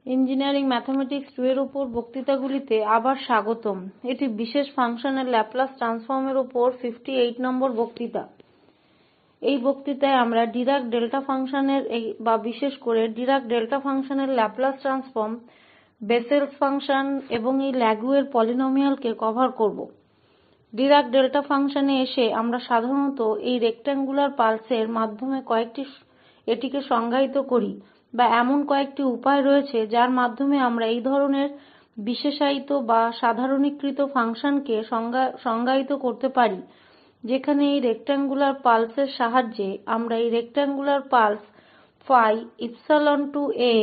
Engineering mathematics 2 এর উপর বক্তৃতাগুলিতে আবার স্বাগতম। এটি বিশেষ ফাংশনের ল্যাপ্লাস ট্রান্সফর্মের উপর 58 নম্বর বক্তৃতা। এই বক্তৃতায় আমরা ডিরাক ডেল্টা ফাংশনের বা বিশেষ করে ডিরাক ডেল্টা ফাংশনের ল্যাপ্লাস ট্রান্সফর্ম, বেসেলস ফাংশন এবং এই ল্যাগুয়ের পলিনোমিয়ালকে কভার করব। ডিরাক ডেল্টা ফাংশনে এসে আমরা সাধারণত এই রেক্ট্যাঙ্গুলার পালসের মাধ্যমে এটিকে সংজ্ঞায়িত করি বা এমন কয়েকটি উপায় রয়েছে যার মাধ্যমে আমরা এই ধরনের বিশেষায়িত বা সাধারণীকৃত ফাংশনকে সংজ্ঞায়িত করতে পারি, যেখানে এই রেক্ট্যাঙ্গুলার পালসের সাহায্যে আমরা এই rectangular pulse phi epsilon to a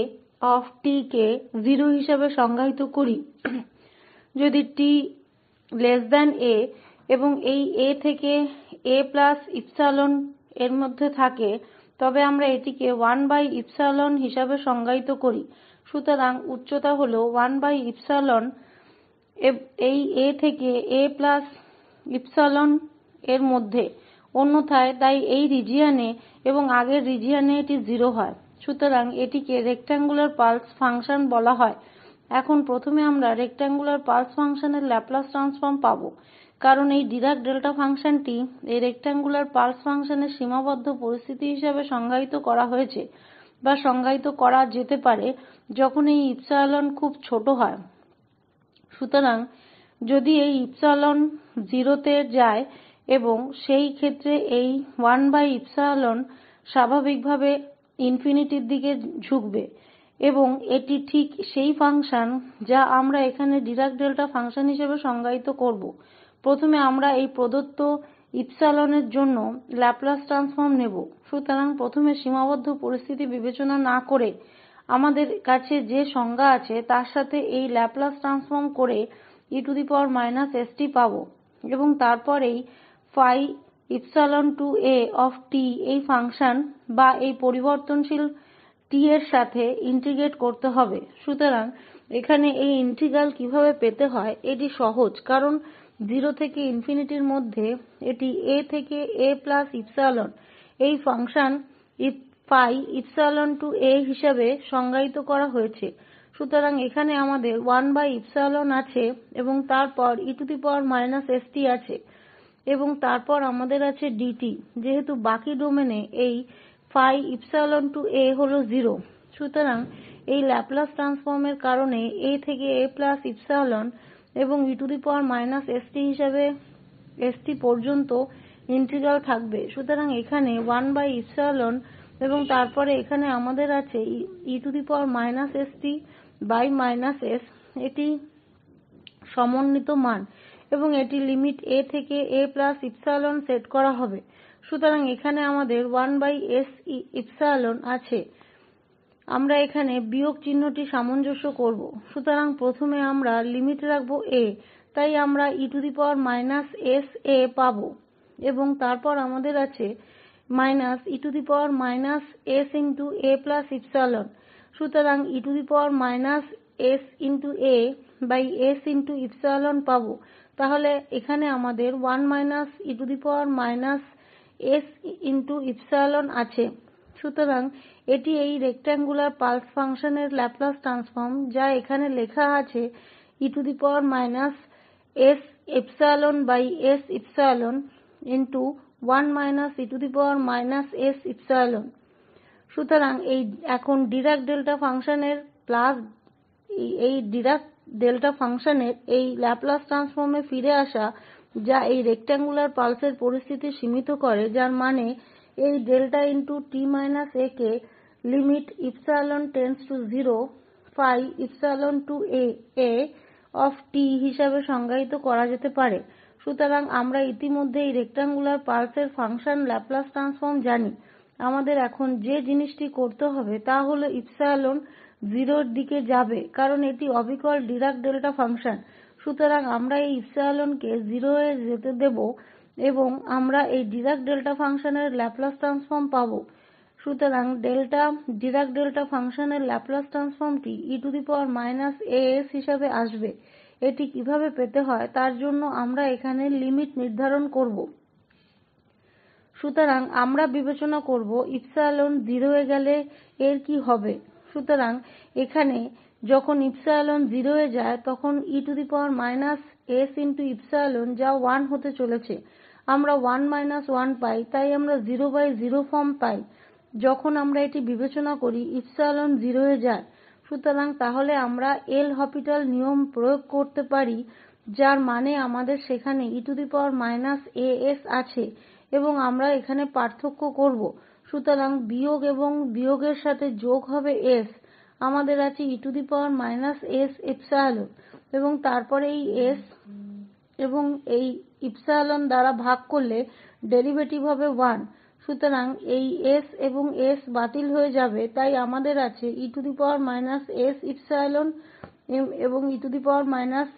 of t কে 0 হিসাবে সংজ্ঞায়িত করি যদি t less than a এবং এই a থেকে a plus epsilon এর মধ্যে থাকে, তবে আমরা এটিকে 1 by epsilon হিসাবে সংজ্ঞায়িত করি। সুতরাং উচ্চতা হল 1 by epsilon এই a থেকে a plus epsilon এর মধ্যে, অন্যথায় তাই এই রিজিয়নে এবং আগের রিজিয়নে এটি 0 হয়। সুতরাং এটিকে রেক্ট্যাঙ্গুলার পালস ফাংশন বলা হয়। এখন প্রথমে আমরা রেক্ট্যাঙ্গুলার পালস ফাংশনের ল্যাপ্লাস ট্রান্সফর্ম পাব, কারণ এই ডিরাক ডেল্টা ফাংশনটি এই রেক্ট্যাঙ্গুলার পালস ফাংশনের সীমাবদ্ধ পরিস্থিতি হিসাবে সংজ্ঞায়িত করা হয়েছে বা সংজ্ঞায়িত করা যেতে পারে যখন এই ইপসিলন খুব ছোট হয়। সুতরাং যদি এই ইপসিলন 0 তে যায় এবং সেই ক্ষেত্রে এই 1 বাই ইপসিলন স্বাভাবিকভাবে ইনফিনিটির দিকে ঝুঁকবে এবং এটি ঠিক সেই ফাংশন যা আমরা এখানে ডিরাক ডেল্টা ফাংশন হিসেবে সংজ্ঞায়িত করব। প্রথমে আমরা এই প্রদত্ত ইপসিলনের জন্য ল্যাপ্লাস ট্রান্সফর্ম নেব। সুতরাং প্রথমে সীমাবদ্ধ পরিস্থিতি বিবেচনা না করে আমাদের কাছে যে সংজ্ঞা আছে তার সাথে এই ল্যাপ্লাস ট্রান্সফর্ম করে e−st পাব এবং তারপর এই phi epsilon to a of t এই ফাংশন বা এই পরিবর্তনশীল t এর সাথে ইন্টিগ্রেট করতে হবে। সুতরাং এখানে এই ইন্টিগ্রাল কিভাবে পেতে হয় এটি সহজ, কারণ 0 থেকে ইনফিনিটির মধ্যে এটি a থেকে a plus epsilon এই function phi epsilon to a হিসাবে সংজ্ঞায়িত করা হয়েছে। সুতরাং এখানে আমাদের 1 by epsilon আছে এবং তারপর e−st আছে এবং তারপর আমাদের আছে dt, যেহেতু বাকি ডোমেনে এই phi epsilon to a হল 0। সুতরাং এই ল্যাপ্লাস ট্রান্সফর্মের কারণে a থেকে a plus epsilon এবং e−st হিসাবে st পর্যন্ত ইন্টিগ্রাল থাকবে। সুতরাং এখানে 1 by epsilon এবং তারপরে এখানে আমাদের আছে e−st by -s, এটি সমন্বিত মান এবং এটি লিমিট a থেকে a plus epsilon সেট করা হবে। সুতরাং এখানে আমাদের 1 by s epsilon আছে। আমরা এখানে বিয়োগ চিহ্নটি সামঞ্জস্য করব। সুতরাং প্রথমে আমরা লিমিট রাখব a, তাই আমরা e−sa পাব এবং তারপর আমাদের আছে e−s plus epsilon। সুতরাং e−sa by s epsilon পাব। তাহলে এখানে আমাদের 1 e−s epsilon আছে। সুতরাং এটি এই রেক্ট্যাঙ্গুলার পালস ফাংশনের ল্যাপ্লাস ট্রান্সফর্ম যা এখানে লেখা আছে e−s epsilon by s epsilon into 1 e−s epsilon। সুতরাং এখন ডিরাক ডেল্টা ফাংশনের এই ল্যাপ্লাস ট্রান্সফর্মে ফিরে আসা যা এই রেক্ট্যাঙ্গুলার পালসের পরিস্থিতি সীমিত করে, যার মানে এই 𝛿𝑡 কে limit epsilon tends to 0 phi epsilon to a of t হিসাবে সংজ্ঞায়িত করা যেতে পারে। সুতরাং আমরা ইতিমধ্যে এই রেক্ট্যাঙ্গুলার পালসের ফাংশন ল্যাপ্লাস ট্রান্সফর্ম জানি। আমাদের এখন যে জিনিসটি করতে হবে তা হল ইপসিলন 0 এর দিকে যাবে, কারণ এটি অবিকল ডিরাক ডেল্টা ফাংশন। সুতরাং আমরা এই ইপসিলনকে 0 এ যেতে দেব এবং আমরা এই ডিরাক ডেল্টা ফাংশনের ল্যাপ্লাস ট্রান্সফর্ম পাব। সুতরাং ডিরাক ডেল্টা ফাংশনের ল্যাপ্লাস ট্রান্সফর্মটি e−as হিসাবে আসবে। এটি কিভাবে পেতে হয় তার জন্য আমরা এখানে লিমিট নির্ধারণ করব। সুতরাং আমরা বিবেচনা করব ইপসিলন 0 এ গেলে এর কি হবে। সুতরাং এখানে যখন ইপসিলন 0 এ যায় তখন যা 1 হতে চলেছে আমরা 1 1 পাই তাই আমরা 0/0 ফর্ম পাই যখন আমরা এটি বিবেচনা করি ইপসিলন 0 এ যায়। সুতরাং তাহলে আমরা এল হপিটাল নিয়ম প্রয়োগ করতে পারি যার মানে আমাদের সেখানে e আছে এবং আমরা এখানে পার্থক্য করব। সুতরাং বিয়োগ এবং বিয়োগের সাথে যোগ হবে s আমাদের আছে s ইপসিলন এবং তারপরে এই s এবং এই ইপসিলন দ্বারা ভাগ করলে ডেরিভেটিভ হবে 1। সুতরাং এই s এবং s বাতিল হয়ে যাবে তাই আমাদের আছে s ইপসিলন এবং as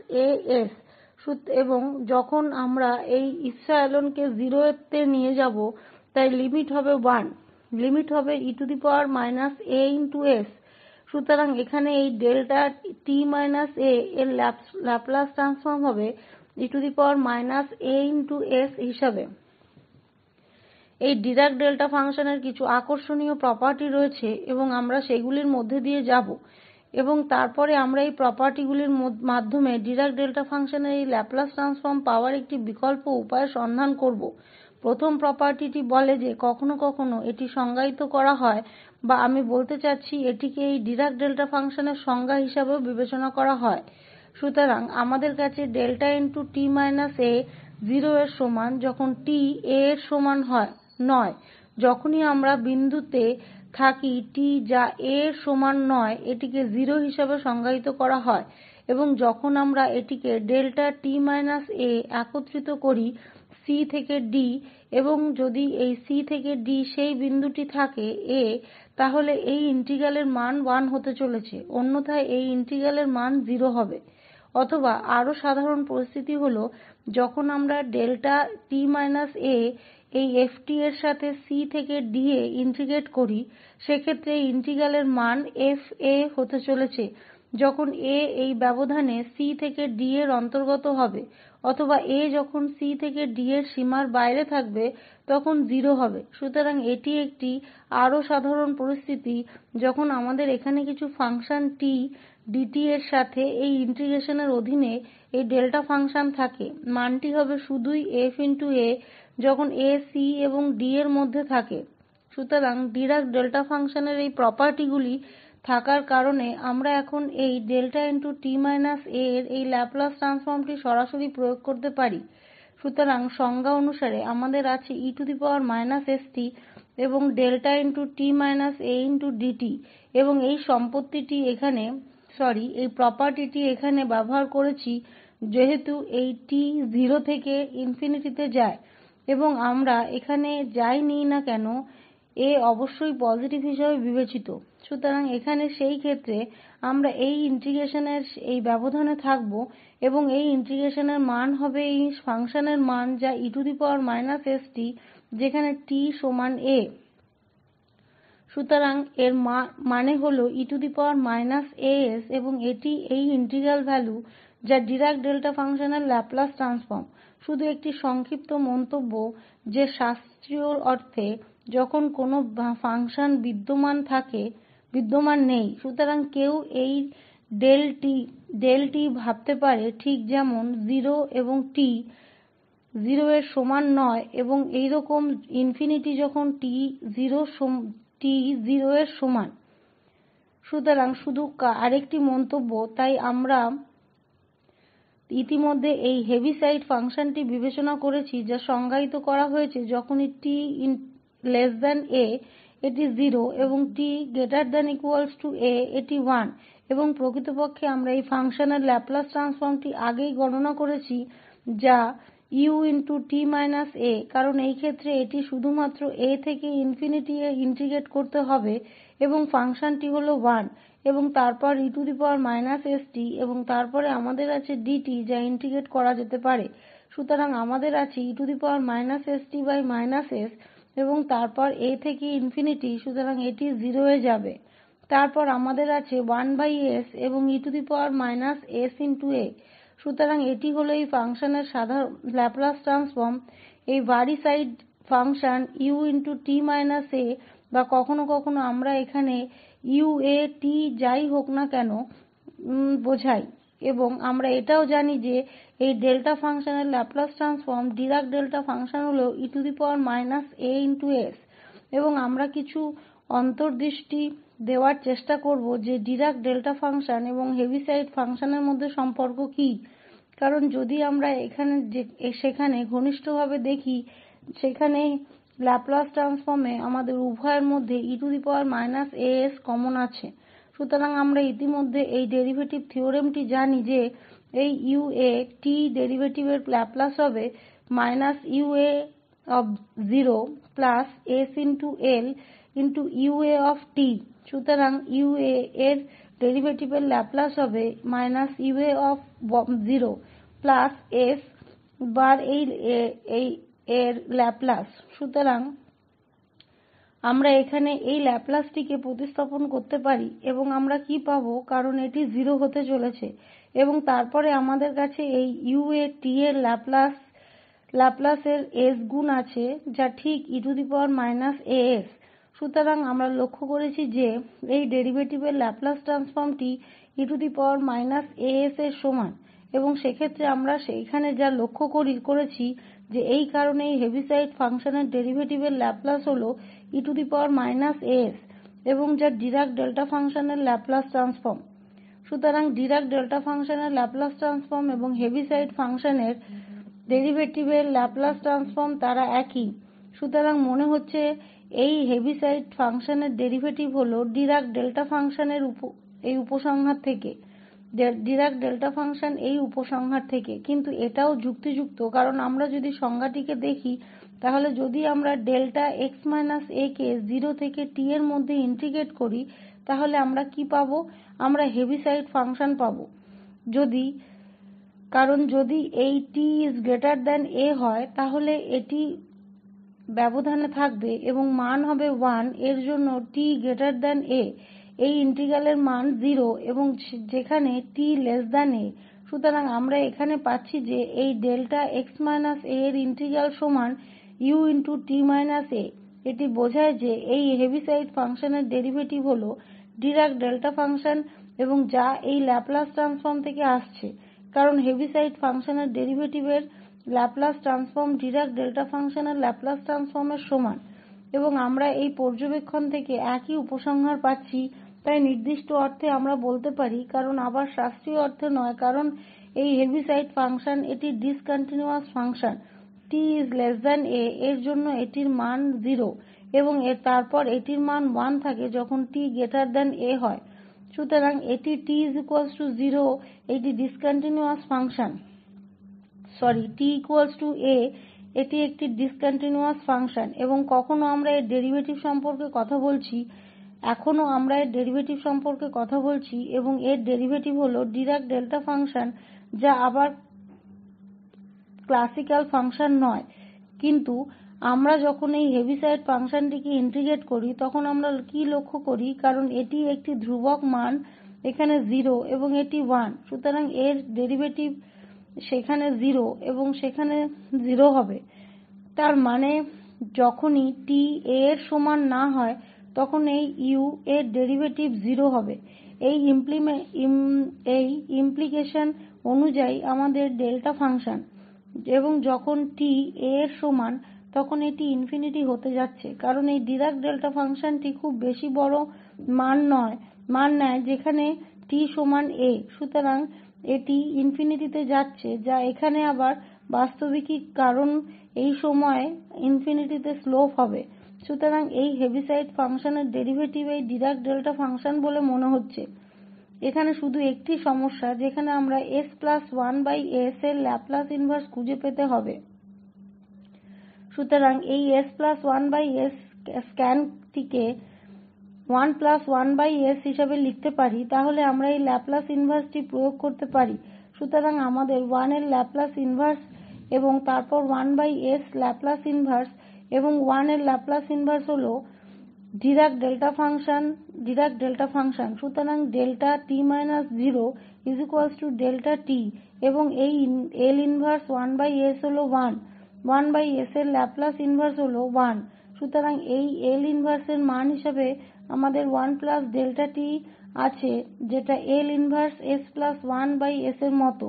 এবং যখন আমরা এই ইপসিলনকে 0 তে নিয়ে যাব তাই লিমিট হবে 1 লিমিট হবে as। সুতরাং এখানে এই ডেল্টা t a এর ল্যাপ্লাস ট্রান্সফর্ম হবে as হিসাবে। এই ডিরাক ডেল্টা ফাংশনের কিছু আকর্ষণীয় প্রপার্টি রয়েছে এবং আমরা সেগুলির মধ্যে দিয়ে যাব এবং তারপরে আমরা এই প্রপার্টিগুলির মাধ্যমে ডিরাক ডেল্টা ফাংশনের এই ল্যাপ্লাস ট্রান্সফর্ম পাওয়ার একটি বিকল্প উপায় সন্ধান করব। প্রথম প্রপার্টিটি বলে যে কখনও কখনও এটি সংজ্ঞায়িত করা হয় বা আমি বলতে চাচ্ছি এটিকে এই ডিরাক ডেল্টা ফাংশনের সংজ্ঞা হিসাবেও বিবেচনা করা হয়। সুতরাং আমাদের কাছে t a 0 এর সমান যখন t a এর সমান নয় যখনই আমরা বিন্দুতে থাকি t যা a এর সমান নয় এটিকে 0 হিসাবে সংজ্ঞায়িত করা হয় এবং যখন আমরা এটিকে t a একত্রিত করি c থেকে d এবং যদি এই c থেকে d সেই বিন্দুটি থাকে a তাহলে এই ইন্টিগ্রালের মান 1 হতে চলেছে অন্যথায় এই ইন্টিগ্রালের মান 0 হবে। অথবা আরও সাধারণ পরিস্থিতি হল যখন আমরা t a এই ft এর সাথে c থেকে d এ ইন্টিগ্রেট করি সেক্ষেত্রে এই ইন্টিগ্রালের মান fa হতে চলেছে যখন a এই ব্যবধানে c থেকে d এর অন্তর্গত হবে অথবা a যখন c থেকে d এর সীমার বাইরে থাকবে তখন 0 হবে। সুতরাং এটি একটি আরও সাধারণ পরিস্থিতি যখন আমাদের এখানে কিছু ফাংশন t dt এর সাথে এই ইন্টিগ্রেশনের অধীনে এই ডেল্টা ফাংশন থাকে মানটি হবে শুধুই fa যখন a c এবং d এর মধ্যে থাকে। সুতরাং ডিরাক ডেল্টা ফাংশনের এই প্রপার্টিগুলি থাকার কারণে আমরা এখন এই t a এর এই ল্যাপ্লাস ট্রান্সফর্মটি সরাসরি প্রয়োগ করতে পারি। সুতরাং সংজ্ঞা অনুসারে আমাদের আছে st এবং t a dt এবং এই এই প্রপার্টিটি এখানে ব্যবহার করেছি যেহেতু এই t 0 থেকে তে যায় এবং আমরা এখানে যাই নিই না কেন a অবশ্যই পজিটিভ হিসাবে বিবেচিত। সুতরাং এখানে সেই ক্ষেত্রে আমরা এই ইন্টিগ্রেশনের এই ব্যবধানে থাকব এবং এই ইন্টিগ্রেশনের মান হবে এই ফাংশনের মান যা st যেখানে t সমান a। সুতরাং এর মানে হল as এবং এটি এই ইন্টিগ্রাল ভ্যালু যা ডিরাক ডেল্টা ফাংশনের ল্যাপ্লাস ট্রান্সফর্ম। শুধু একটি সংক্ষিপ্ত মন্তব্য যে শাস্ত্রীয় অর্থে যখন কোনও ফাংশন বিদ্যমান নেই সুতরাং কেউ এই t ভাবতে পারে ঠিক যেমন 0 এবং t 0 এর সমান নয় এবং এইরকম ইনফিনিটি যখন t 0 এর সমান। সুতরাং শুধু আরেকটি মন্তব্য তাই আমরা ইতিমধ্যে এই হেভিসাইড ফাংশনটি বিবেচনা করেছি যা সংজ্ঞায়িত করা হয়েছে যখনই t a এটি 0 এবং t ≥ a এটি 1 এবং প্রকৃতপক্ষে আমরা এই ফাংশনের ল্যাপ্লাস ট্রান্সফর্মটি আগেই গণনা করেছি যা ut a কারণ এই ক্ষেত্রে এটি শুধুমাত্র a থেকে ∞ এ ইন্টিগ্রেট করতে হবে এবং ফাংশনটি হল 1 এবং তারপর st এবং তারপরে আমাদের আছে dt যা ইন্টিগ্রেট করা যেতে পারে। সুতরাং আমাদের আছে st s এবং তারপর a থেকে ∞ সুতরাং এটি 0 এ যাবে। তারপর আমাদের আছে 1s এবং s a সুতরাং এটি হল এই ফাংশনের সাধারণ ল্যাপ্লাস ট্রান্সফর্ম এই ভারি সাইড ফাংশন ut a বা কখনও কখনও আমরা এখানে UA t যাই হোক না কেন বোঝায় এবং আমরা এটাও জানি যে এই ডেল্টা ফাংশনের Laplace transform Dirac delta function হলো e−as এবং আমরা কিছু অন্তর্দৃষ্টি দেওয়ার চেষ্টা করব যে ডিরাক ডেল্টা ফাংশন এবং হেভিসাইড ফাংশনের মধ্যে সম্পর্ক কী কারণ যদি আমরা সেখানে ঘনিষ্ঠভাবে দেখি সেখানে ল্যাপ্লাস ট্রান্সফর্মে আমাদের উভয়ের মধ্যে e−as কমন আছে সুতরাং আমরা ইতিমধ্যে এই ডেরিভেটিভ থিওরেমটি জানি যে এই UA t ডেরিভেটিভের ল্যাপ্লাস হবে -UA প্লাস s 𝐿 UA সুতরাং UA এর ডেরিভেটিভের ল্যাপ্লাস হবে -UA প্লাস s বার এর ল্যাপ্লাস সুতরাং আমরা এখানে এই ল্যাপ্লাসটিকে প্রতিস্থাপন করতে পারি এবং আমরা কি পাবো কারণ এটি 0 হতে চলেছে এবং তারপরে আমাদের কাছে এই UAt এর ল্যাপ্লাসের s গুণ আছে যা ঠিক e−as সুতরাং আমরা লক্ষ্য করেছি যে এই ডেরিভেটিভের ল্যাপ্লাস ট্রান্সফর্মটি e−as এর সমান এবং সেক্ষেত্রে আমরা সেইখানে যা লক্ষ্য করেছি যে এই কারণে এই হেভিসাইড ফাংশনের ডেরিভেটিভের ল্যাপ্লাস হল e−as এবং যা ডিরাক ডেল্টা ফাংশনের ল্যাপ্লাস ট্রান্সফর্ম সুতরাং ডিরাক ডেল্টা ফাংশনের ল্যাপ্লাস ট্রান্সফর্ম এবং হেভিসাইড ফাংশনের ডেরিভেটিভের ল্যাপ্লাস ট্রান্সফর্ম তারা একই সুতরাং মনে হচ্ছে এই হেভিসাইড ফাংশনের ডেরিভেটিভ হল ডিরাক ডেল্টা ফাংশনের এই উপসংহার থেকে ডিরাক ডেল্টা ফাংশন এই উপসংহার থেকে কিন্তু এটাও যুক্তিযুক্ত কারণ আমরা যদি সংজ্ঞাটিকে দেখি তাহলে যদি আমরা ডেল্টা x a কে 0 থেকে t এর মধ্যে ইন্টিগ্রেট করি তাহলে আমরা কি পাবো আমরা হেভিসাইড ফাংশন পাবো কারণ যদি এই t a হয় তাহলে এটি ব্যবধানে থাকবে এবং মান হবে 1 এর জন্য t a এই ইন্টিগ্রালের মান 0 এবং যেখানে t a সুতরাং আমরা এখানে পাচ্ছি যে এই ডেল্টা x a এর ইন্টিগ্রাল সমান u এটি বোঝায় যে এই হেভিসাইড ফাংশনের ডেরিভেটিভ হল ডিরাক ডেল্টা ফাংশন এবং যা এই ল্যাপ্লাস ট্রান্সফর্ম থেকে আসছে কারণ হেভিসাইড ফাংশনের ডেরিভেটিভের ল্যাপ্লাস ট্রান্সফর্ম ডিরাক ডেল্টা ফাংশনের ল্যাপ্লাস ট্রান্সফর্মের সমান এবং আমরা এই পর্যবেক্ষণ থেকে একই উপসংহার পাচ্ছি তাই নির্দিষ্ট অর্থে আমরা বলতে পারি কারণ আবার শাস্ত্রীয় অর্থে নয় কারণ এই হেভিসাইড ফাংশন এটি ডিসকন্টিনিউয়াস ফাংশন t a এর জন্য এটির মান 0 এবং তারপর এটির মান 1 থাকে যখন t a হয় সুতরাং এটি t 0 এটি ডিসকন্টিনিউয়াস ফাংশন t a এটি একটি ডিসকন্টিনিউয়াস ফাংশন এবং কখনো আমরা এর ডেরিভেটিভ সম্পর্কে কথা বলছি এখনো আমরা এর ডেরিভেটিভ সম্পর্কে কথা বলছি এবং এর ডেরিভেটিভ হল ডিরাক ডেল্টা ফাংশন যা আবার ক্লাসিক্যাল ফাংশন নয় কিন্তু আমরা যখন এই হেভিসাইড ফাংশনটিকে ইন্টিগ্রেট করি তখন আমরা কি লক্ষ্য করি কারণ এটি একটি ধ্রুবক মান এখানে 0 এবং এটি 1 সুতরাং এর ডেরিভেটিভ সেখানে 0 এবং সেখানে 0 হবে তার মানে যখনই t a এর সমান না হয় তখন এই u এর ডেরিভেটিভ 0 হবে এই ইমপ্লিকেশন অনুযায়ী আমাদের ডেল্টা ফাংশন এবং যখন t a এর সমান তখন এটি ইনফিনিটি হতে যাচ্ছে কারণ এই ডিরাক ডেল্টা ফাংশনটি খুব বেশি বড় মান নেয় যেখানে t সমান a সুতরাং এটি ইনফিনিটিতে যাচ্ছে যা এখানে আবার বাস্তবিকই কারণ এই সময়ে ইনফিনিটিতে স্লোপ হবে সুতরাং এই হেভিসাইড ফাংশনের ডেরিভেটিভ এই ডিরাক ডেল্টা ফাংশন বলে মনে হচ্ছে এখানে শুধু একটি সমস্যা যেখানে আমরা s1s এর ল্যাপ্লাস ইনভার্স খুঁজে পেতে হবে সুতরাং এই s1s স্ক্যানটিকে 1s হিসাবে লিখতে পারি তাহলে আমরা এই ল্যাপ্লাস ইনভার্সটি প্রয়োগ করতে পারি সুতরাং আমাদের 1 এর ল্যাপ্লাস ইনভার্স এবং তারপর 1s ল্যাপ্লাস ইনভার্স এবং 1 এর ল্যাপ্লাস ইনভার্স হল ডিরাক ডেল্টা ফাংশন সুতরাং ডেল্টা t - 0 ডেল্টা t এবং এই L ইনভার্স 1s হল 1 1s এর ল্যাপ্লাস ইনভার্স হল 1 সুতরাং এই L ইনভার্স এর মান হিসাবে हमारे 1 प्लस डेल्टा टी আছে যেটা L inverse s plus 1 by s এর মতো।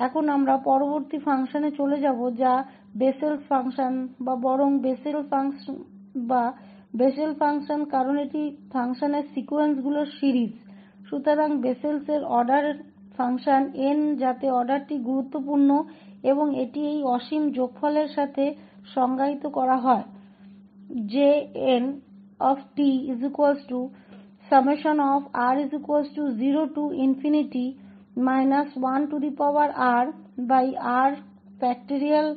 এখন আমরা পরবর্তী ফাংশনে চলে যাব যা বেসেল ফাংশন বা বরং বেসেল ফাংশন কারণ এটি ফাংশনের সিকোয়েন্সগুলোর সিরিজ। সুতরাং বেসেলের অর্ডার ফাংশন n যাতে অর্ডারটি গুরুত্বপূর্ণ এবং এটি এই অসীম যোগফলের সাথে সংজ্ঞায়িত করা হয় Jn of t summation of r 0 to infinity minus 1 to the power r by r factorial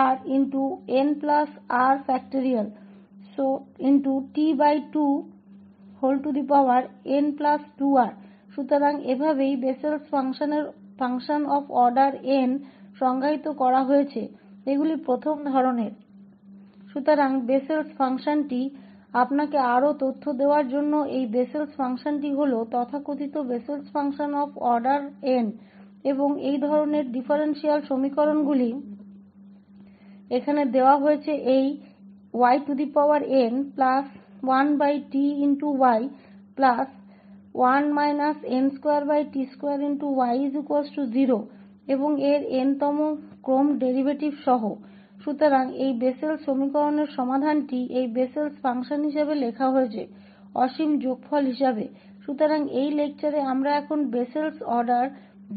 r into n plus r factorial so into t by 2 whole to the power n plus 2r। সুতরাং এভাবেই বেসেলস ফাংশনের function of order n সংজ্ঞায়িত করা হয়েছে। এগুলি প্রথম ধরনের। সুতরাং বেসেলস ফাংশনটি আপনাকে আরও তথ্য দেওয়ার জন্য এই বেসেলস ফাংশনটি হল তথাকথিত বেসেলস ফাংশন অফ অর্ডার n এবং এই ধরনের ডিফারেনশিয়াল সমীকরণগুলি এখানে দেওয়া হয়েছে এই y to the power n plus 1 by t into y plus 1 minus n square by t square into y is equals to 0 এবং এর n তম ক্রম ডেরিভেটিভ সহ। সুতরাং এই বেসেল সমীকরণের সমাধানটি এই বেসেলস ফাংশন হিসাবে লেখা হয়েছে অসীম যোগফল হিসাবে। সুতরাং এই লেকচারে আমরা এখন বেসেলস অর্ডার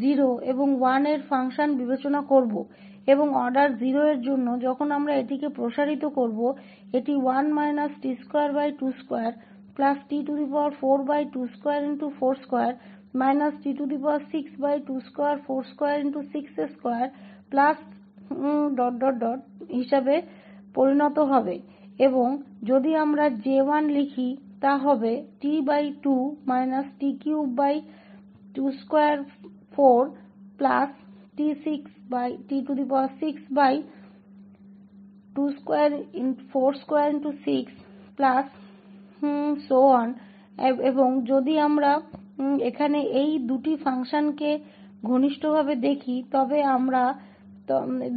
0 এবং 1 এর ফাংশন বিবেচনা করব এবং অর্ডার 0 এর জন্য যখন আমরা এটিকে প্রসারিত করব এটি 1 minus t square by 2 square plus t to the power 4 by 2 square into 4 square minus t to the power 6 by 2 square 4 square into 6 square plus হিসাবে পরিণত হবে এবং যদি আমরা J1 লিখি তা হবে t by 2 minus t cube by 2 square 4 plus t6 by t to the power 6 by 2 square into 4 square into 6 plus so on এবং যদি আমরা এখানে এই দুটি ফাংশনকে ঘনিষ্ঠভাবে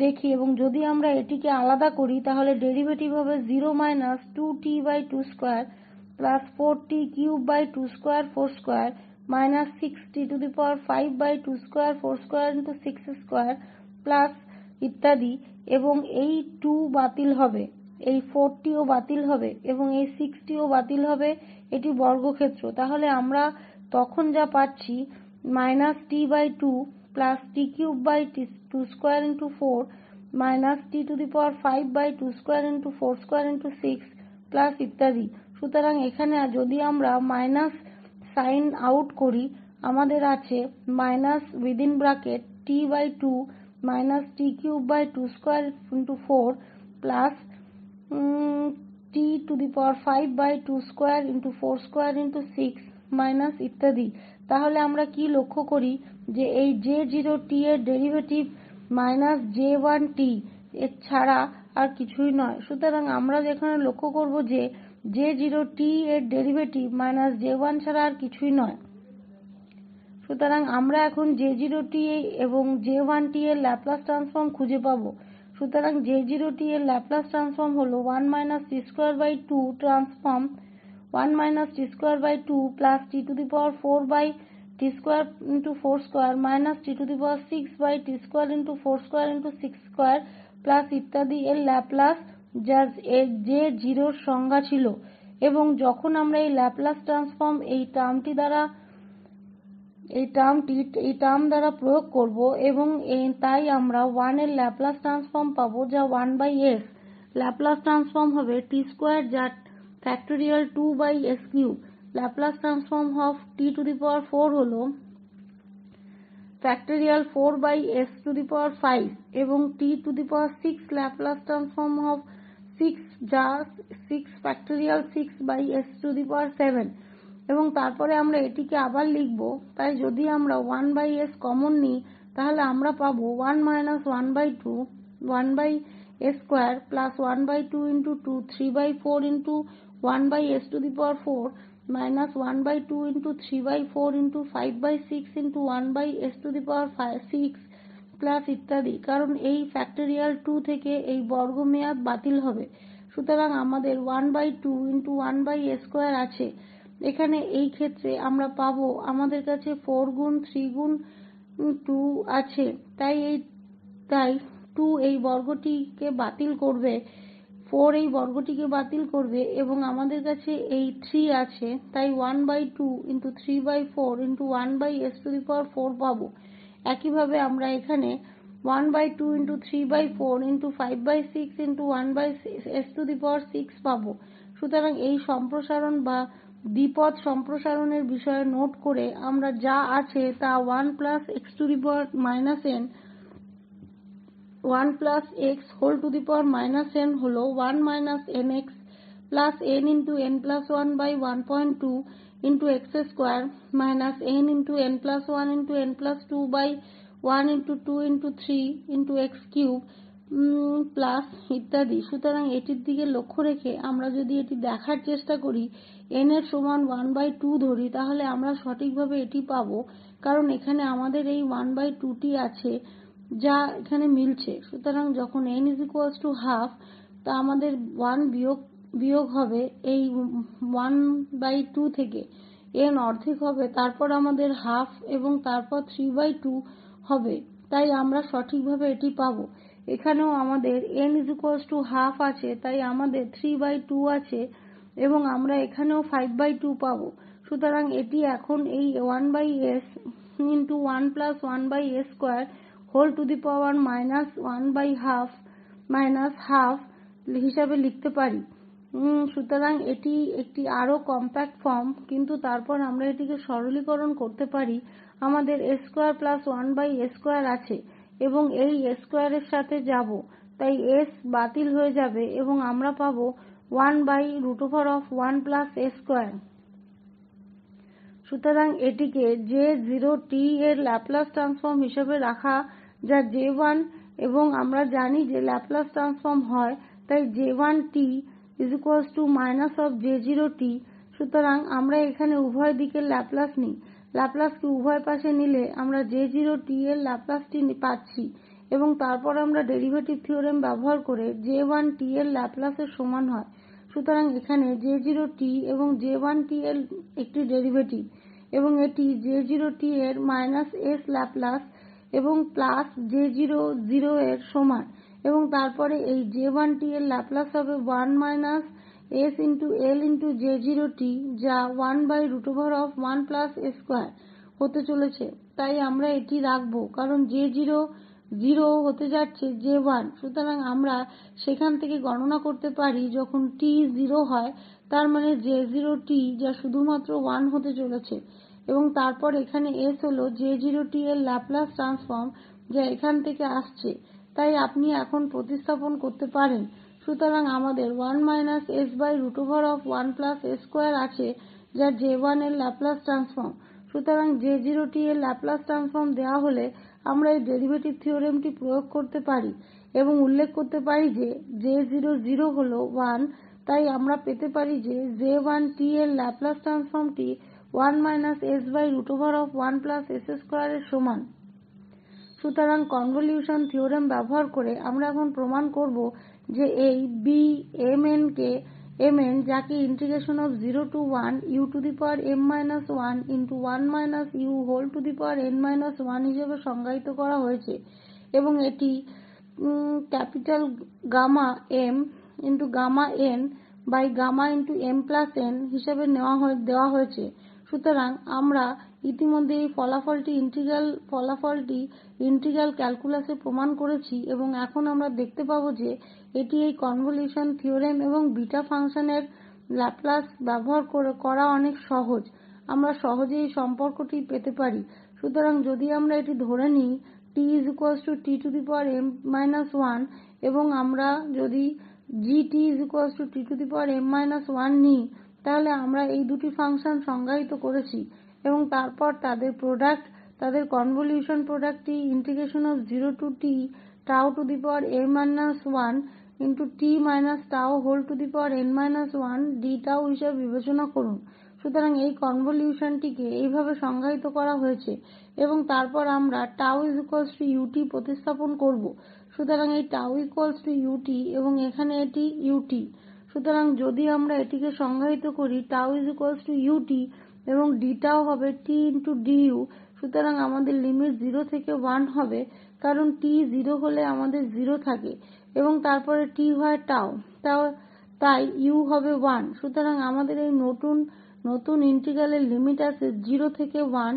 দেখি এবং যদি আমরা এটিকে আলাদা করি তাহলে ডেরিভেটিভ হবে 0 minus 2t by 2 square plus 4t cube by 2 square 4 square minus 6t to the power 5 by 2 square 4 square into 6 square plus ইত্যাদি এবং এই 2 বাতিল হবে এই 4টিও বাতিল হবে এবং এই 6টিও বাতিল হবে এটি বর্গক্ষেত্র। তাহলে আমরা তখন যা পাচ্ছি minus t by 2 plus t cube by 2 square into 4 minus t to the power 5 by 2 square into 4 square into 6 plus ইত্যাদি। সুতরাং এখানে যদি আমরা মাইনাস সাইন আউট করি আমাদের আছে minus within bracket t by 2 minus t cube by 2 square into 4 plus t to the power 5 by 2 square into 4 square into 6 minus ইত্যাদি। তাহলে আমরা কি লক্ষ্য করি যে এই J0t এর ডেরিভেটিভ মাইনাস J1t এর ছাড়া আর কিছুই নয়। সুতরাং আমরা এখানে লক্ষ্য করব যে J0t এর ডেরিভেটিভ মাইনাস J1 ছাড়া আর কিছুই নয়। সুতরাং আমরা এখন J0t এবং J1t এর ল্যাপ্লাস ট্রান্সফর্ম খুঁজে পাব। সুতরাং J0t এর ল্যাপ্লাস ট্রান্সফর্ম হল 1 minus t square by 2 transform 1 minus t square by 2 plus t to the power 4 by t square into 4 square minus t to the power 6 by t square into 4 square into 6 square plus ইত্যাদি এর Laplace যা J0 এর সংজ্ঞা ছিল এবং যখন আমরা এই ল্যাপ্লাস ট্রান্সফর্ম এই টার্ম দ্বারা প্রয়োগ করব এবং তাই আমরা 1 এর ল্যাপ্লাস ট্রান্সফর্ম পাব যা 1s ল্যাপ্লাস ট্রান্সফর্ম হবে t স্কয়ার যা factorial 2s3 Laplace transform of t to the power 4 হল ফ্যাক্টরিয়াল 4s টু দি পাওয়ার 5 এবং t to the power 6 Laplace transform of 6 যা 6 ফ্যাক্টরিয়াল 6s টু দি পাওয়ার 7 এবং তারপরে আমরা এটিকে আবার লিখব। তাই যদি আমরা 1s কমন নিই তাহলে আমরা পাব 1 minus 1/2 1s square plus 1/2 into 2 3/4 into 1s to the power 4 minus 1/2 into 3/4 into 5/6 into 1s to the power 6 plus ইত্যাদি কারণ এই ফ্যাক্টরিয়াল 2 থেকে এই বর্গ মেয়াদ বাতিল হবে। সুতরাং আমাদের 1/2 × 1/a² আছে। এখানে এই ক্ষেত্রে আমরা পাবো আমাদের কাছে 4 গুণ 3 গুণ 2 আছে, তাই 2 এই বর্গটিকে বাতিল করবে, 4 এই বর্গটিকে বাতিল করবে এবং আমাদের কাছে এই 3 আছে, তাই 1/2 × 3/4 × 1/s4 পাবো। একইভাবে আমরা এখানে 1/2 × 3/4 × 5/6 × 1/s6 পাবো। সুতরাং এই সম্প্রসারণ বা দ্বিপদ সম্প্রসারণের বিষয়ে নোট করে আমরা যা আছে তা 1 x n হল 1 nx n+n+1/1.2 x² n+1n+2/1 × 3 ইত্যাদি। সুতরাং এটির দিকে লক্ষ্য রেখে আমরা যদি এটি দেখার চেষ্টা করি n এর সমান 1/2 ধরি তাহলে আমরা সঠিকভাবে এটি পাবো, কারণ এখানে আমাদের এই 1/2 টি আছে যা এখানে মিলছে। সুতরাং যখন n12 তা আমাদের 1 বিয়োগ হবে এই 1/2 থেকে, n অর্ধেক হবে, তারপর আমাদের 12 এবং তারপর 3/2 হবে, তাই আমরা সঠিকভাবে এটি পাবো। এখানেও আমাদের n12 আছে, তাই আমাদের 3/2 আছে এবং আমরা এখানেও 5/2 পাবো। সুতরাং এটি এখন এই 1s × 1 1s² ½ হিসাবে লিখতে পারি। সুতরাং এটি একটি আরও কম্প্যাক্ট ফর্ম, কিন্তু তারপর আমরা এটিকে সরলীকরণ করতে পারি। আমাদের s2 1s² আছে এবং এই s² এর সাথে যাব, তাই s বাতিল হয়ে যাবে এবং আমরা পাবো 1/1s²। সুতরাং এটিকে J0t এর ল্যাপলাস ট্রান্সফর্ম হিসাবে রাখা যা J1 এবং আমরা জানি যে ল্যাপলাস ট্রান্সফর্ম হয়, তাই J1t J0t। সুতরাং আমরা এখানে উভয় দিকের ল্যাপলাস নিই, ল্যাপলাসকে উভয় পাশে নিলে আমরা J0t এর ল্যাপলাসটি পাচ্ছি এবং তারপর আমরা ডেরিভেটিভ থিওরেম ব্যবহার করে J1t এর ল্যাপলাসের সমান হয়। সুতরাং এখানে J0t এবং J1t এর একটি ডেরিভেটিভ এবং এটি J0t এর s ল্যাপলাস এবং প্লাস J0 এর সমান এবং তারপরে এই J1t এর ল্যাপলাস হবে 1 sL J0t যা 1/1s² হতে চলেছে। তাই আমরা এটি রাখব কারণ J0 0 হতে যাচ্ছে J1। সুতরাং আমরা সেখান থেকে গণনা করতে পারি যখন t 0 হয়, তার মানে J0t যা শুধুমাত্র 1 হতে চলেছে এবং তারপর এখানে s হল J0t এর ল্যাপলাস ট্রান্সফর্ম যা এখান থেকে আসছে, তাই আপনি এখন প্রতিস্থাপন করতে পারেন। সুতরাং আমাদের 1 s1s² আছে যা J1 এর ল্যাপলাস ট্রান্সফর্ম। সুতরাং J0t এর ল্যাপলাস ট্রান্সফর্ম দেওয়া হলে আমরা এই ডেরিভেটিভ থিওরেমটি প্রয়োগ করতে পারি এবং উল্লেখ করতে পারি যে J0 হল 1, তাই আমরা পেতে পারি যে J1t এর ল্যাপলাস ট্রান্সফর্মটি 1 s1s² এর সমান। সুতরাং কনভলিউশন থিওরেম ব্যবহার করে আমরা এখন প্রমাণ করব যে এই Bmn যাকে 0um 1 হিসেবে সংজ্ঞায়িত করা হয়েছে এবং এটি Γmn হিসাবে দেওয়া হয়েছে। সুতরাং আমরা ইতিমধ্যে এই ফলাফলটি ইন্টিগ্রাল ক্যালকুলাসে প্রমাণ করেছি এবং এখন আমরা দেখতে পাব যে এটি এই কনভলিউশন থিওরেম এবং বিটা ফাংশনের ল্যাপলাস ব্যবহার করা অনেক সহজ। আমরা সহজেই এই সম্পর্কটি পেতে পারি। সুতরাং যদি আমরা এটি ধরে নিই tt এবং আমরা যদি gtm 1 নিই, তাহলে আমরা এই দুটি ফাংশন সংজ্ঞায়িত করেছি এবং তারপর তাদের প্রোডাক্ট, তাদের কনভলিউশন প্রোডাক্টটি 0Tτ হিসাবে বিবেচনা করুন। সুতরাং এই কনভলিউশনটিকে এইভাবে সংজ্ঞায়িত করা হয়েছে এবং তারপর আমরা τ ut প্রতিস্থাপন করব। সুতরাং এই τ ut এবং এখানে এটি ut। সুতরাং যদি আমরা এটিকে সংজ্ঞায়িত করি τ ut এবং dটাও হবে t du, সুতরাং আমাদের লিমিট 0 থেকে 1 হবে কারণ t 0 হলে আমাদের 0 থাকে এবং তারপরে t হয় তাই u হবে 1। সুতরাং আমাদের এই নতুন ইন্টিগ্রালের লিমিট আছে 0 থেকে 1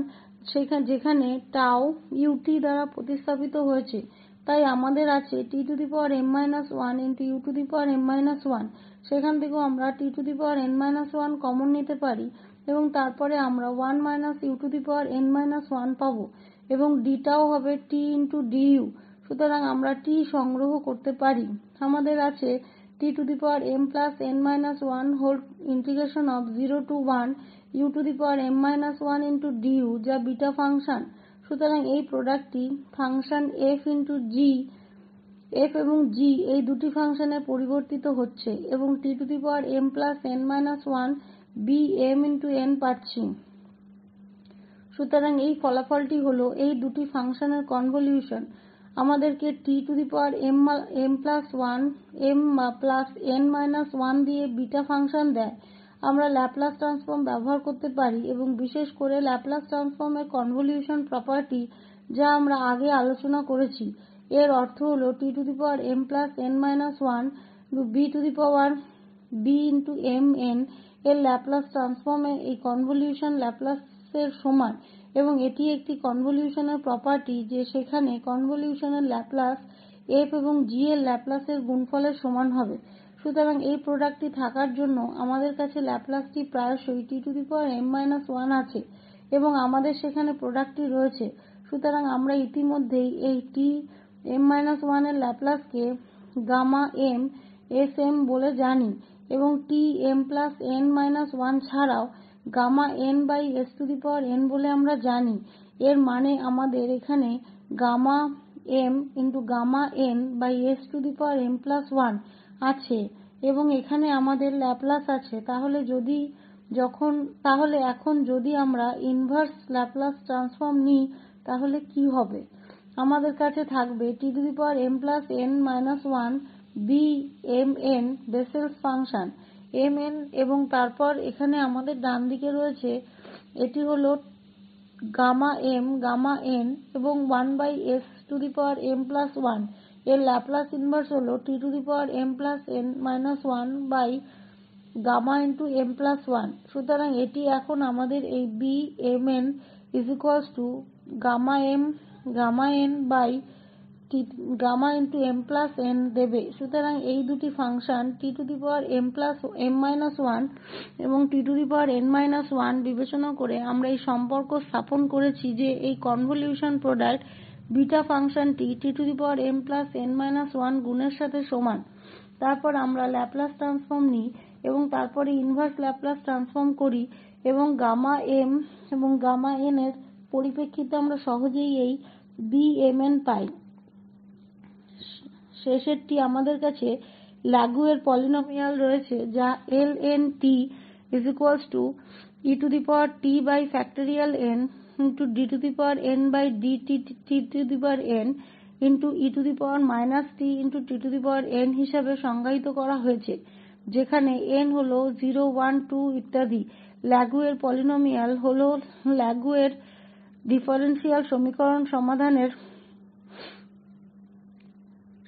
যেখানে τ ut দ্বারা প্রতিস্থাপিত হয়েছে। তাই আমাদের আছে tm−1 সেখান থেকেও আমরা tn−1 কমন নিতে পারি এবং তারপরে আমরা 1 un−1 পাব এবং dটাও হবে tdu। সুতরাং আমরা t সংগ্রহ করতে পারি। আমাদের আছে tm+n−101um−1du যা বিটা ফাংশন। সুতরাং এই প্রোডাক্টটি ফাংশন f এবং g এই দুটি ফাংশনে পরিবর্তিত হচ্ছে এবং tm+n−1 bmn পাচ্ছি। সুতরাং এই ফলাফলটি হল এই দুটি ফাংশনের কনভলিউশন আমাদেরকে tm+1m+n−1 দিয়ে বিটা ফাংশন দেয়। আমরা ল্যাপলাস ট্রান্সফর্ম ব্যবহার করতে পারি এবং বিশেষ করে ল্যাপলাস ট্রান্সফর্মের কনভলিউশন প্রপার্টি যা আমরা আগে আলোচনা করেছি। এর অর্থ হল tm+n−1 bmn এর ল্যাপলাস ট্রান্সফর্ম এই কনভলিউশন ল্যাপলাসের সমান এবং এটি একটি কনভলিউশনের প্রপার্টি যে সেখানে কনভলিউশনের ল্যাপলাস f এবং g এর ল্যাপলাসের গুণফলের সমান হবে। সুতরাং এই প্রোডাক্টটি থাকার জন্য আমাদের কাছে ল্যাপলাসটি প্রায়শই tm−1 আছে এবং আমাদের সেখানে প্রোডাক্টটি রয়েছে। সুতরাং আমরা ইতিমধ্যেই এই tm−1 এর ল্যাপলাসকে m Sm বলে জানি এবং tm+n−1 ছাড়াও n/s বলে আমরা জানি। এর মানে আমাদের এখানে m×n/sm1 আছে এবং এখানে আমাদের ল্যাপলাস আছে। তাহলে এখন যদি আমরা ইনভার্স ল্যাপলাস ট্রান্সফর্ম নিই তাহলে কি হবে? আমাদের কাছে থাকবে tm+n−1 bmn বেসেলস ফাংশন mn এবং তারপর এখানে আমাদের ডান দিকে রয়েছে এটি হল n এবং 1/sm1 এর ল্যাপলাস ইনভার্স হল tm+n−1 সুতরাং এটি এখন আমাদের এই bmn m দেবে। সুতরাং এই দুটি ফাংশন tm+m−1 এবং tn−1 বিবেচনা করে আমরা এই সম্পর্ক স্থাপন করেছি যে এই কনভলিউশন প্রোডাক্ট বিটা ফাংশনটি tm+n−1 গুণের সাথে সমান। তারপর আমরা ল্যাপলাস ট্রান্সফর্ম নিই এবং তারপরে ইনভার্স ল্যাপলাস ট্রান্সফর্ম করি এবং m এবং n এর পরিপ্রেক্ষিতে আমরা সহজেই এই bmn পাই। শেষেরটি আমাদের কাছে ল্যাগুয়ের পলিনোমিয়াল রয়েছে যা ln 𝑡∑dn হিসাবে সংজ্ঞায়িত করা হয়েছে, যেখানে n হল 0, 1, 2 ইত্যাদি। ল্যাগুয়ের পলিনোমিয়াল হল ল্যাগুয়ের ডিফারেনশিয়াল সমীকরণ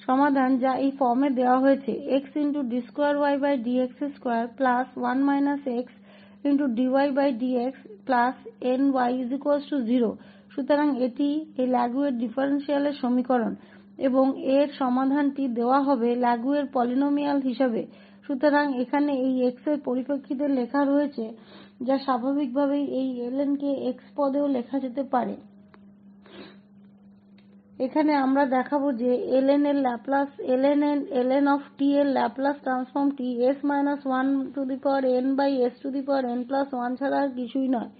সমাধান যা এই ফর্মে দেওয়া হয়েছে xd2ydx2 1 x dy dx ny0। সুতরাং এটি এই ল্যাগুয়ের ডিফারেনশিয়ালের সমীকরণ এবং এর সমাধানটি দেওয়া হবে ল্যাগুয়ের পলিনোমিয়াল হিসাবে। সুতরাং এখানে এই x এর পরিপ্রেক্ষিতে লেখা রয়েছে যা স্বাভাবিকভাবেই এই ln কে x পদেও লেখা যেতে পারে। এখানে আমরা দেখাবো যে ln এর ল্যাপলাস ট্রান্সফর্মটি s−1nsn1 ছাড়া আর কিছুই নয়।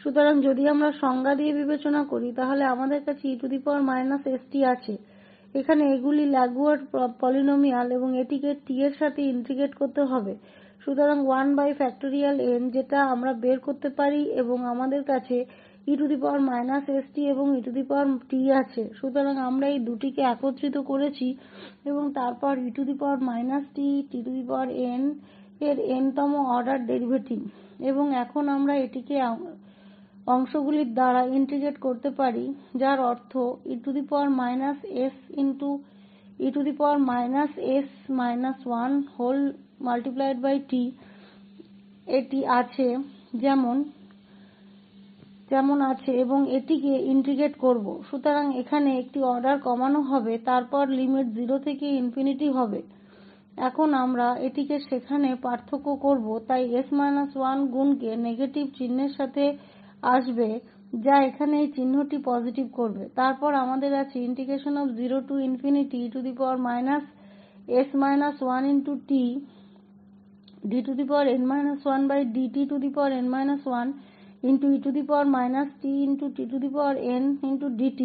সুতরাং যদি আমরা সংজ্ঞা দিয়ে বিবেচনা করি তাহলে আমাদের কাছে e−st আছে। এখানে এগুলি ল্যাগুয়ের পলিনোমিয়াল এবং এটিকে t এর সাথে ইন্টিগ্রেট করতে হবে। সুতরাং 1/n যেটা আমরা বের করতে পারি এবং আমাদের কাছে e−st এবং et আছে। সুতরাং আমরা এই দুটিকে একত্রিত করেছি এবং তারপর e−t এর n তম অর্ডার ডেরিভেটিভ এবং এখন আমরা এটিকে অংশগুলির দ্বারা ইন্টিগ্রেট করতে পারি যার অর্থ e−s−1t এটি আছে যেমন আছে এবং এটিকে ইন্টিগ্রেট করব। সুতরাং এখানে একটি অর্ডার কমানো হবে তারপর লিমিট 0 থেকে ∞ হবে। এখন আমরা এটিকে সেখানে পার্থক্য করব তাই s−1 গুণকে নেগেটিভ চিহ্নের সাথে আসবে যা এখানে এই চিহ্নটি পজিটিভ করবে। তারপর আমাদের আছে 0e t1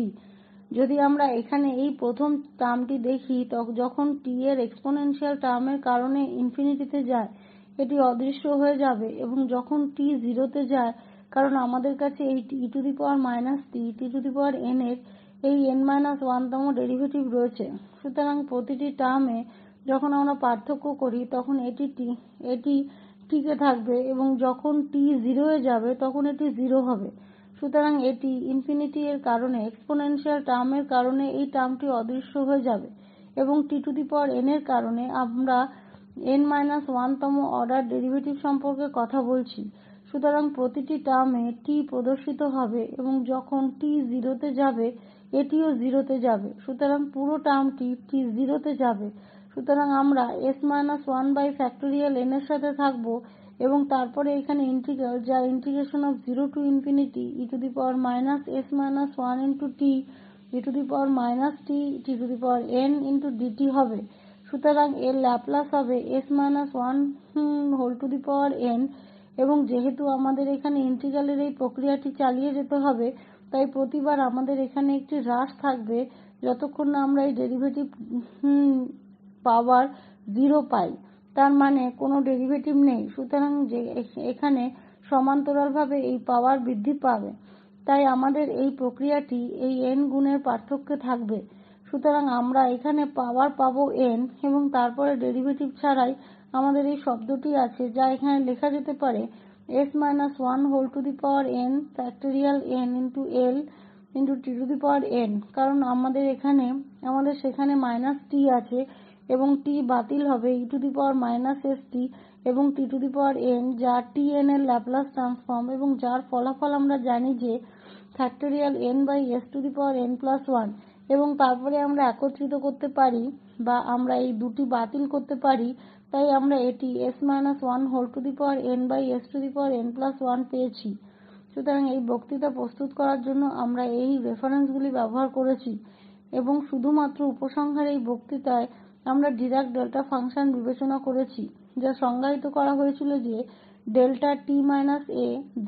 যদি আমরা এখানে এই প্রথম টার্মটি দেখি যখন t এর এক্সপোনেনশিয়াল টার্মের কারণে ইনফিনিটিতে যায় এটি অদৃশ্য হয়ে যাবে এবং যখন t 0 তে যায় কারণ আমাদের কাছে এই e−t এর এই n−1তম ডেরিভেটিভ রয়েছে। সুতরাং প্রতিটি টার্মে যখন আমরা পার্থক্য করি তখন এটি টিকে থাকবে এবং যখন t 0 এ যাবে তখন এটি 0 হবে। সুতরাং এটি ইনফিনিটি এর কারণে এক্সপোনেনশিয়াল টার্মের কারণে এই টার্মটি অদৃশ্য হয়ে যাবে এবং tn এর কারণে আমরা n−1তম অর্ডার ডেরিভেটিভ সম্পর্কে কথা বলছি। সুতরাং প্রতিটি টার্মে t প্রদর্শিত হবে এবং যখন t 0 তে যাবে এটিও 0 তে যাবে। সুতরাং পুরো টার্মটি t 0 তে যাবে। সুতরাং আমরা s−1n এর সাথে থাকব এবং তারপরে এখানে ইন্টিগ্রাল যা 0e−t হবে। সুতরাং এর ল্যাপলাস হবে s−1n এবং যেহেতু আমাদের এখানে ইন্টিগ্রালের এই প্রক্রিয়াটি চালিয়ে যেতে হবে তাই প্রতিবার আমাদের এখানে একটি হ্রাস থাকবে যতক্ষণ না আমরা এই ডেরিভেটিভ পাওয়ার 0 পাই তার মানে কোন ডেরিভেটিভ নেই। সুতরাং এখানে সমান্তরালভাবে এই পাওয়ার বৃদ্ধি পাবে তাই আমাদের এই প্রক্রিয়াটি এই n গুণের পার্থক্যে থাকবে। সুতরাং আমরা এখানে পাওয়ার পাব n এবং তারপরে ডেরিভেটিভ ছাড়াই আমাদের এই শব্দটি আছে যা এখানে লেখা যেতে পারে s−1n কারণ আমাদের সেখানে t আছে এবং t বাতিল হবে e−st এবং tn যা tn এর ল্যাপলাস ট্রান্সফর্ম এবং যার ফলাফল আমরা জানি যে nsn1 এবং তারপরে আমরা একত্রিত করতে পারি বা আমরা এই দুটি বাতিল করতে পারি তাই আমরা এটি s−1nsn1 পেয়েছি। সুতরাং এই বক্তৃতা প্রস্তুত করার জন্য আমরা এই রেফারেন্সগুলি ব্যবহার করেছি এবং শুধুমাত্র উপসংহারে এই বক্তৃতায় আমরা ডিরাক ডেল্টা ফাংশন বিবেচনা করেছি যা সংজ্ঞায়িত করা হয়েছিল যে ডেল্টা t a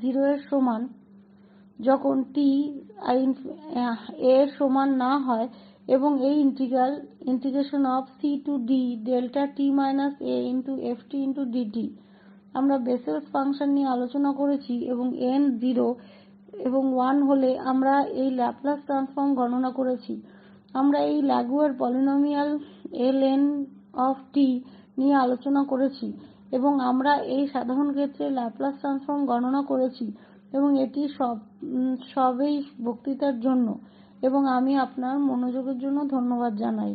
0 এর সমান যখন t a এর সমান না হয় এবং এই ∫𝑐𝑑∆t−a ft আমরা বেসেলস ফাংশন নিয়ে আলোচনা করেছি এবং n 0 এবং 1 হলে আমরা এই ল্যাপলাস ট্রান্সফর্ম গণনা করেছি। আমরা এই ল্যাগুয়ার পলিনোমিয়াল ln নিয়ে আলোচনা করেছি এবং আমরা এই সাধারণ ক্ষেত্রের ল্যাপলাস ট্রান্সফর্ম গণনা করেছি এবং এটি সব এই বক্তৃতার জন্য এবং আমি আপনার মনোযোগের জন্য ধন্যবাদ জানাই।